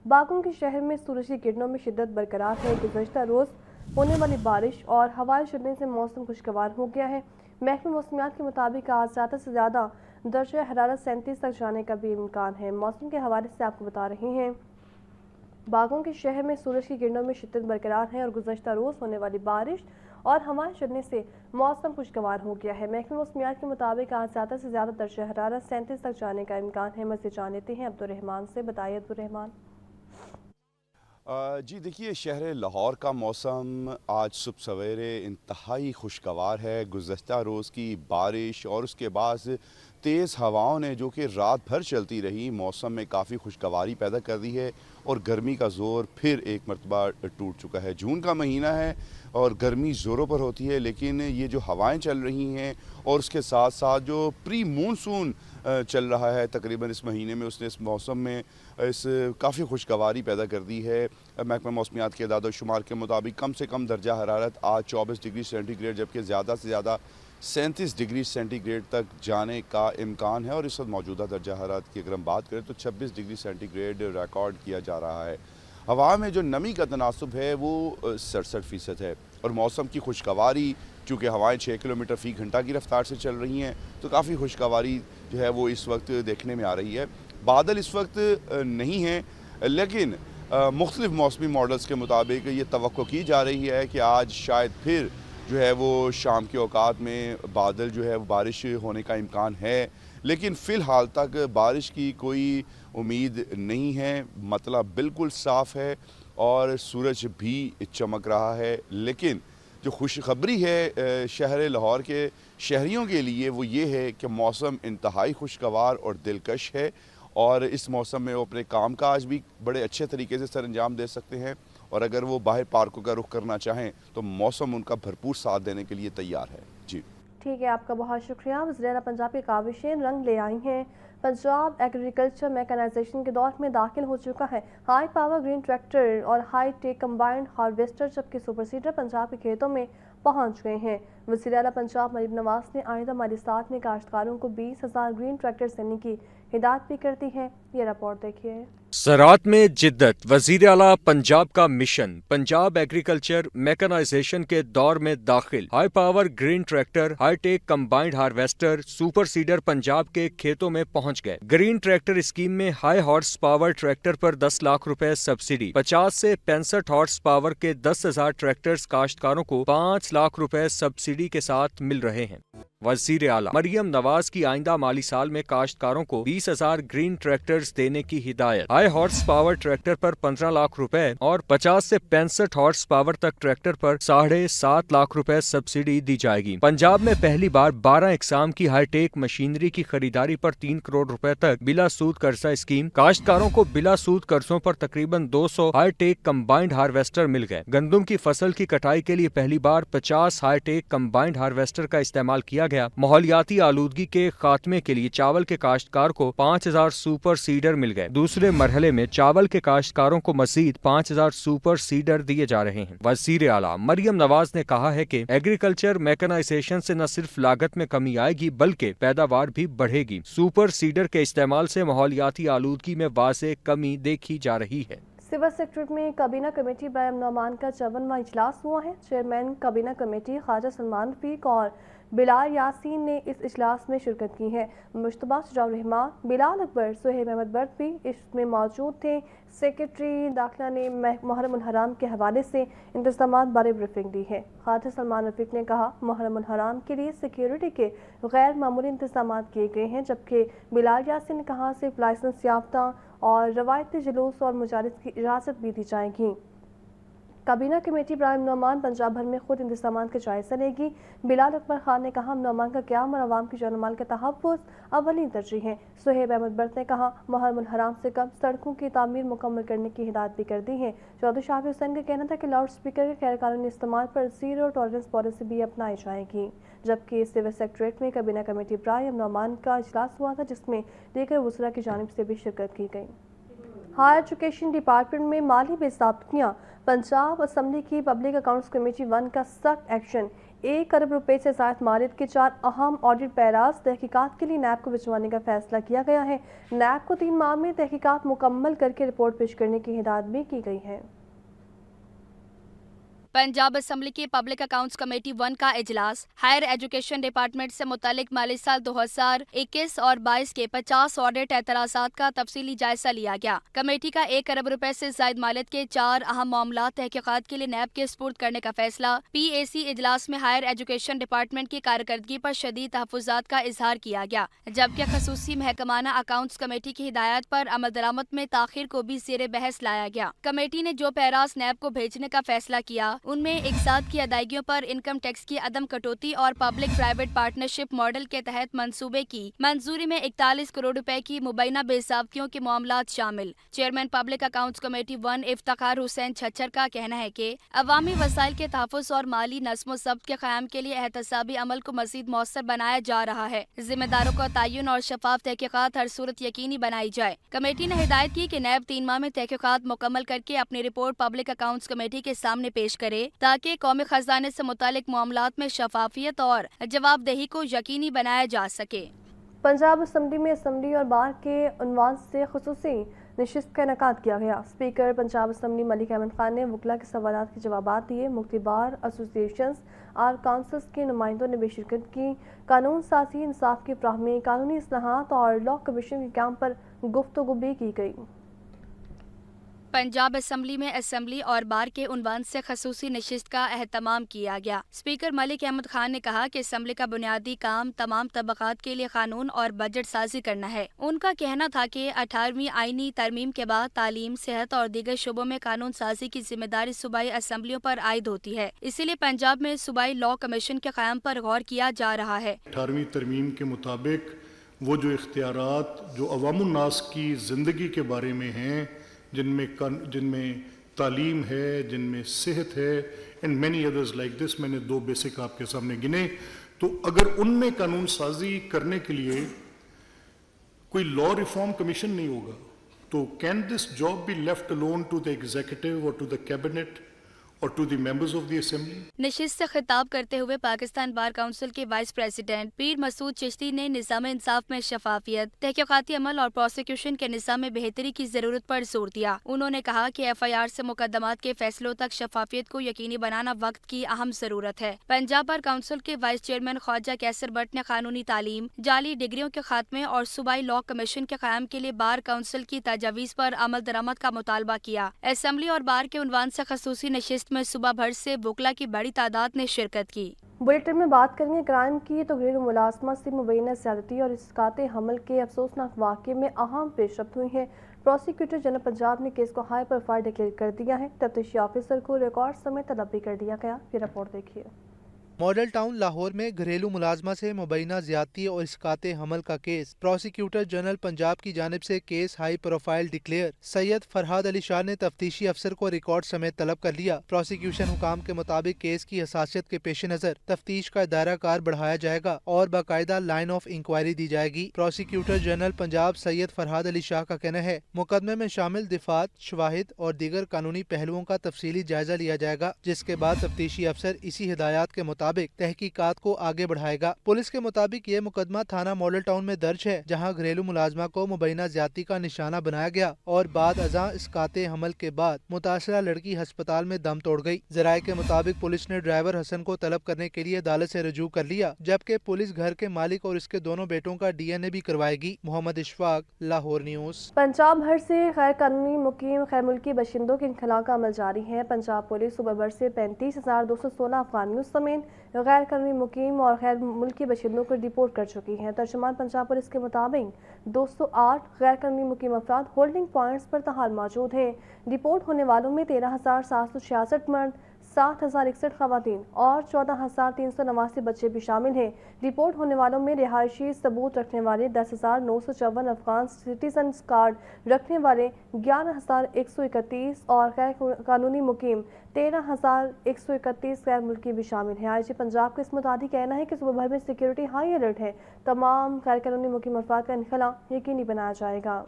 باغوں کے شہر میں سورج کی کرنوں میں شدت برقرار ہے۔ گزشتہ روز ہونے والی بارش اور ہوائیں چلنے سے موسم خوشگوار ہو گیا ہے۔ محکمہ موسمیات کے مطابق آج زیادہ سے زیادہ درجہ حرارت 37 تک جانے کا بھی امکان ہے۔ موسم کے حوالے سے آپ کو بتا رہے ہیں، باغوں کے شہر میں سورج کی کرنوں میں شدت برقرار ہے اور گزشتہ روز ہونے والی بارش اور ہوائیں چلنے سے موسم خوشگوار ہو گیا ہے۔ محکمہ موسمیات کے مطابق آج زیادہ سے زیادہ درجہ حرارت 37 تک جانے کا امکان ہے۔ مزید جان لیتے ہیں عبدالرحمان سے۔ بتائیے عبدالرحمان۔ جی دیکھیے، شہر لاہور کا موسم آج صبح سویرے انتہائی خوشگوار ہے۔ گزشتہ روز کی بارش اور اس کے بعد تیز ہواؤں نے جو کہ رات بھر چلتی رہی، موسم میں کافی خوشگواری پیدا کر دی ہے اور گرمی کا زور پھر ایک مرتبہ ٹوٹ چکا ہے۔ جون کا مہینہ ہے اور گرمی زوروں پر ہوتی ہے، لیکن یہ جو ہوائیں چل رہی ہیں اور اس کے ساتھ ساتھ جو پری مونسون چل رہا ہے تقریباً اس مہینے میں، اس نے اس موسم میں کافی خوشگواری پیدا کر دی ہے۔ محکمہ موسمیات کے اعداد و شمار کے مطابق کم سے کم درجہ حرارت آج 24 ڈگری سینٹی گریڈ جبکہ زیادہ سے زیادہ 37 ڈگری سینٹی گریڈ تک جانے کا امکان ہے، اور اس وقت موجودہ درجہ حرارت کی اگر ہم بات کریں تو 26 ڈگری سینٹی گریڈ ریکارڈ کیا جا رہا ہے۔ ہوا میں جو نمی کا تناسب ہے وہ 67% ہے، اور موسم کی خوشگواری چونکہ ہوائیں 6 کلومیٹر فی گھنٹہ کی رفتار سے چل رہی ہیں تو کافی خوشگواری جو ہے وہ اس وقت دیکھنے میں آ رہی ہے۔ بادل اس وقت نہیں ہیں، لیکن مختلف موسمی ماڈلز کے مطابق یہ توقع کی جا رہی ہے کہ آج شاید پھر جو ہے وہ شام کے اوقات میں بادل جو ہے وہ بارش ہونے کا امکان ہے، لیکن فی الحال تک بارش کی کوئی امید نہیں ہے۔ مطلب بالکل صاف ہے اور سورج بھی چمک رہا ہے، لیکن جو خوشخبری ہے شہر لاہور کے شہریوں کے لیے وہ یہ ہے کہ موسم انتہائی خوشگوار اور دلکش ہے، اور اس موسم میں وہ اپنے کام کاج بھی بڑے اچھے طریقے سے سر انجام دے سکتے ہیں، اور اگر وہ باہر پارکوں کا رخ کرنا چاہیں تو موسم ان کا بھرپور ساتھ دینے کے لیے تیار ہے۔ جی ٹھیک ہے، آپ کا بہت شکریہ۔ وزیر اعلیٰ پنجاب کی کاوشیں رنگ لے آئی ہیں۔ پنجاب ایگریکلچر میکانائزیشن کے دور میں داخل ہو چکا ہے۔ ہائی پاور گرین ٹریکٹر اور ہائی ٹیک کمبائنڈ ہارویسٹر جبکہ سپر سیڈر پنجاب کے کھیتوں میں پہنچ گئے ہیں۔ وزیر اعلیٰ پنجاب مریم نواز نے آئندہ مالی سال میں کاشتکاروں کو 20,000 گرین ٹریکٹر دینے کی ہدایت بھی کر دی ہے۔ یہ رپورٹ دیکھیے۔ زراعت میں جدت، وزیر اعلیٰ پنجاب کا مشن۔ پنجاب ایگریکلچر میکانائزیشن کے دور میں داخل، high power green tractor, high tech combined harvester, super cedar Punjab کے کھیتوں میں پہنچ گئے۔ گرین ٹریکٹر اسکیم میں ہائی ہارس پاور ٹریکٹر پر 10 لاکھ روپے سبسڈی، 50 سے 65 ہارس پاور کے 10,000 ٹریکٹرز کاشتکاروں کو 5 لاکھ روپے سبسڈی کے ساتھ مل رہے ہیں۔ وزیر اعلیٰ مریم نواز کی آئندہ مالی سال میں کاشتکاروں کو 20,000 گرین ٹریکٹرز دینے کی ہدایت۔ ہائی ہارس پاور ٹریکٹر پر 15 لاکھ روپے اور 50 سے 65 ہارس پاور تک ٹریکٹر پر 7.5 لاکھ روپے سبسڈی دی جائے گی۔ پنجاب میں پہلی بار 12 اقسام کی ہائی ٹیک مشینری کی خریداری پر 3 کروڑ روپے تک بلا سود قرضہ اسکیم۔ کاشتکاروں کو بلا سود قرضوں پر تقریباً 200 ہائی ٹیک کمبائنڈ ہارویسٹر مل گئے۔ گندم کی فصل کی کٹائی کے لیے پہلی بار 50 ہائی ٹیک کمبائنڈ ہارویسٹر کا استعمال کیا گیا۔ ماحولیاتی آلودگی کے خاتمے کے لیے چاول کے کاشتکار کو 5,000 سپر سیڈر مل گئے۔ دوسرے مرحلے میں چاول کے کاشتکاروں کو مزید 5,000 سپر سیڈر دیے جا رہے ہیں۔ وزیر اعلیٰ مریم نواز نے کہا ہے کہ ایگریکلچر میکانائزیشن سے نہ صرف لاگت میں کمی آئے گی بلکہ پیداوار بھی بڑھے گی۔ سپر سیڈر کے استعمال سے ماحولیاتی آلودگی میں واضح کمی دیکھی جا رہی ہے۔ سول سیکریٹریٹ میں کابینہ کمیٹی ابراہیم نعمان کا 54واں اجلاس ہوا ہے۔ چیئرمین کابینہ کمیٹی خواجہ سلمان رفیق اور بلال یاسین نے اس اجلاس میں شرکت کی ہے۔ مشتبہ شجاع الرحمان، بلال اکبر، سہیب احمد برق بھی اس میں موجود تھے۔ سیکریٹری داخلہ نے محرم الحرام کے حوالے سے انتظامات بارے بریفنگ دی ہے۔ خواجہ سلمان رفیق نے کہا محرم الحرام کے لیے سیکیورٹی کے غیر معمولی انتظامات کیے گئے ہیں، جبکہ بلال یاسین نے کہا صرف لائسنس یافتہ اور روایتی جلوس اور مجالس کی اجازت بھی دی جائے گی۔ کابینہ کمیٹی ابراہیم نعمان پنجاب بھر میں خود انتظامات کا جائزہ لے گی۔ بلال اکبر خان نے کہا نعمان کا قیام اور عوام کی جان و مال کا تحفظ اولین ترجیح ہے۔ سہیب احمد برق نے کہا محرم الحرام سے قبل سڑکوں کی تعمیر مکمل کرنے کی ہدایت بھی کر دی ہے۔ چودھری شافی حسین کا کہنا تھا کہ لاؤڈ اسپیکر کے غیر قانونی استعمال پر زیرو ٹالرنس پالیسی بھی اپنائی جائے گی۔ جبکہ سول سیکریٹریٹ میں کابینہ کمیٹی ابراہیم نعمان کا اجلاس ہوا تھا جس میں دیگر وزراء کی جانب سے بھی شرکت کی گئی۔ ہائر ایجوکیشن ڈپارٹمنٹ میں مالی بے ضابطگیاں، پنجاب اسمبلی کی پبلک اکاؤنٹس کمیٹی 1 کا سخت ایکشن۔ 1 अरब रुपए से ज़ायद मालियत के 4 अहम ऑडिट पैराज तहकीकात के लिए नैब को भिजवाने का फैसला किया गया है। नैब को 3 माह में तहकीकात मुकम्मल करके रिपोर्ट पेश करने की हिदायत भी की गई है। पंजाब असम्बली की पब्लिक अकाउंट्स कमेटी 1 का इजलास हायर एजुकेशन डिपार्टमेंट से मुतालिक माली साल 2021 और 22 के 50 ऑडिट एतराज़ात का तफसीली जायजा लिया गया। कमेटी का 1 अरब रुपए से ज़ायद मालियत के 4 अहम मामला तहकीकात के लिए नैब के सुपुर्द करने का फैसला। PAC इजलास में हायर एजुकेशन डिपार्टमेंट की कारकर्दगी पर शदीद तहफ़्फ़ुज़ात का इजहार किया गया, जबकि खसूसी महकमाना अकाउंट्स कमेटी की हिदायत पर अमल दरामद में ताख़ीर को भी ज़ेर बहस लाया गया। कमेटी ने जो पैराज नैब को भेजने का फैसला किया उनमें इकसात की अदायगियों पर इनकम टैक्स की अदम कटौती और पब्लिक प्राइवेट पार्टनरशिप मॉडल के तहत मंसूबे की मंजूरी में 41 करोड़ रुपए की मुबैना बेज़ाब्तियों के मामलात शामिल। Chairman public accounts committee 1 Iftikhar Hussain Chhachhar का कहना है कि अवामी वसाइल के तहफ़्फ़ुज़ और माली नज़्म ज़ब्त के क़याम के लिए एहतसाबी अमल को मज़ीद मौसर बनाया जा रहा है। जिम्मेदारों का तयन और शफाफ तहकीकात हर सूरत यकीनी बनाई जाए। कमेटी ने हिदायत की कि नैब 3 माह में तहकीकात मुकम्मल करके अपनी रिपोर्ट पब्लिक अकाउंट्स कमेटी के सामने पेश करे ताकि कौमी खजाने से मुतालिक मामलात में शफाफियत और जवाबदेही को यकीनी बनाया जा सके। पंजाब असम्बली में असम्बली और बार के उन्वान से खुसूसी नशिस्त का इनेकाद किया गया। स्पीकर पंजाब असम्बली मलिक अहमद खान ने वकला के सवालात के जवाबात दिए। मुख्तलिफ बार एसोसिएशंस और काउंसिल्स के नुमाइंदों ने भी शिरकत की। कानून साजी, इंसाफ की फ्राहमी, कानूनी इस्लाहात और लॉ कमीशन के काम पर गुफ्तगू भी की गई। पंजाब असम्बली में असम्बली और बार के उन्वान से खसूसी नशिस्त का एहतमाम किया गया। स्पीकर मलिक अहमद खान ने कहा कि असम्बली का बुनियादी काम तमाम तबकात के लिए कानून और बजट साजी करना है। उनका कहना था कि 18वीं आईनी तरमीम के बाद तालीम, सेहत और दीगर शोबों में कानून साजी की जिम्मेदारी सूबाई असम्बलियों पर आयद होती है। इसीलिए पंजाब में सूबाई लॉ कमीशन के क़याम पर गौर किया जा रहा है। 18वीं तरमीम के मुताबिक वो जो इख्तियारात जो अवामुन नास की ज़िंदगी के बारे में हैं, जिनमें तालीम है, जिनमें सेहत है and many others like this, मैंने 2 बेसिक आपके सामने गिने। तो अगर उनमें कानून साजी करने के लिए कोई लॉ रिफॉर्म कमीशन नहीं होगा तो can this job be left alone to the executive और टू द कैबिनेट और to the members of the assembly. नशिस्त से खिताब करते हुए पाकिस्तान बार काउंसिल के वाइस प्रेसिडेंट पीर मसूद चिश्ती ने निज़ाम इंसाफ में शफाफियत, तहकीकाती अमल और प्रोसिक्यूशन के निज़ाम में बेहतरी की जरूरत पर जोर दिया। उन्होंने कहा कि FIR से मुकदमात के फैसलों तक शफाफियत को यकीनी बनाना वक्त की अहम जरूरत है। पंजाब बार काउंसिल के वाइस चेयरमैन ख्वाजा कैसर बट ने कानूनी तालीम, जाली डिग्रियों के खात्मे और सूबाई लॉ कमीशन के क़याम के लिए बार काउंसिल की तजावीज़ पर अमल दरामद का मुतालबा किया। असम्बली और बार के उन्वान से खसूसी नशिस्त में सुबह भर से वकला की बड़ी तादाद ने शिरकत की। बुलेटिन में बात करेंगे क्राइम की तो घरेलू मुलाजमत से मुबैना ज़्यादती और इसकाते हमल के अफसोसनाक वाक़े में अहम पेशरफ्त हुई है। प्रोसिक्यूटर जनरल पंजाब ने केस को हाई प्रोफाइल डिक्लेयर कर दिया है। तफ्तीशी ऑफिसर को रिकॉर्ड समेत तलब भी कर दिया गया। ये रिपोर्ट देखिए। मॉडल टाउन लाहौर में घरेलू मुलाजमा से मुबैना ज़्यादती और इसकाते हमल का केस प्रोसिक्यूटर जनरल पंजाब की जानिब से case high profile declare. Syed Farhad Ali Shah ने तफ्तीशी अफसर को रिकॉर्ड समेत तलब कर लिया। प्रोसिक्यूशन हुकाम के मुताबिक केस की हसासियत के पेश नज़र तफ्तीश का दायरा कार बढ़ाया जाएगा और बाकायदा लाइन ऑफ इंक्वायरी दी जाएगी। प्रोसिक्यूटर जनरल पंजाब सैयद फरहाद अली शाह का कहना है मुकदमे में शामिल दिफात, शवाहिद और दीगर कानूनी पहलुओं का तफसीली जायजा लिया जाएगा, जिसके बाद तफ्तीशी अफसर इसी हिदायत के मुताबिक तहकीकात को आगे बढ़ाएगा। पुलिस के मुताबिक ये मुकदमा थाना मॉडल टाउन में दर्ज है, जहां घरेलू मुलाजमा को मुबैना ज्यादती का निशाना बनाया गया और बाद अज़ां इसकाते हमल के बाद मुतासरा लड़की अस्पताल में दम तोड़ गई। जराये के मुताबिक पुलिस ने ड्राइवर हसन को तलब करने के लिए अदालत से रजू कर लिया, जबकि पुलिस घर के मालिक और इसके दोनों बेटों का DNA भी करवाएगी। मोहम्मद इशफाक, लाहौर न्यूज़। पंजाब भर से गैर कानूनी मुकीम गैर मुल्की बशिंदों के इनखला का अमल जारी है। पंजाब पुलिस सुबह भर से 35,216 अफगानियों समेत गैर कानूनी मुकीम और गैर मुल्की बशिंदों को डिपोर्ट कर चुकी है। तर्जुमान पंजाब पुलिस के मुताबिक 208 गैर कानूनी मुकीम अफराद होल्डिंग पॉइंट्स पर तहाल मौजूद हैं। डिपोर्ट होने वालों में 13,766 मर्द, 7,061 खवातीन और 14,389 बच्चे भी शामिल हैं। रिपोर्ट होने वालों में रिहायशी सबूत रखने वाले 10,954 अफगान सिटीजन्स कार्ड रखने वाले 11,131 और गैर कानूनी मुकीम 13,131 गैर मुल्की भी शामिल हैं। IG पंजाब का इस मुताबिक कहना है कि सुबह भर में सिक्योरिटी हाई अलर्ट है। तमाम गैर कानूनी मुकीम अफराद का इनखला यकीनी बनाया जाएगा।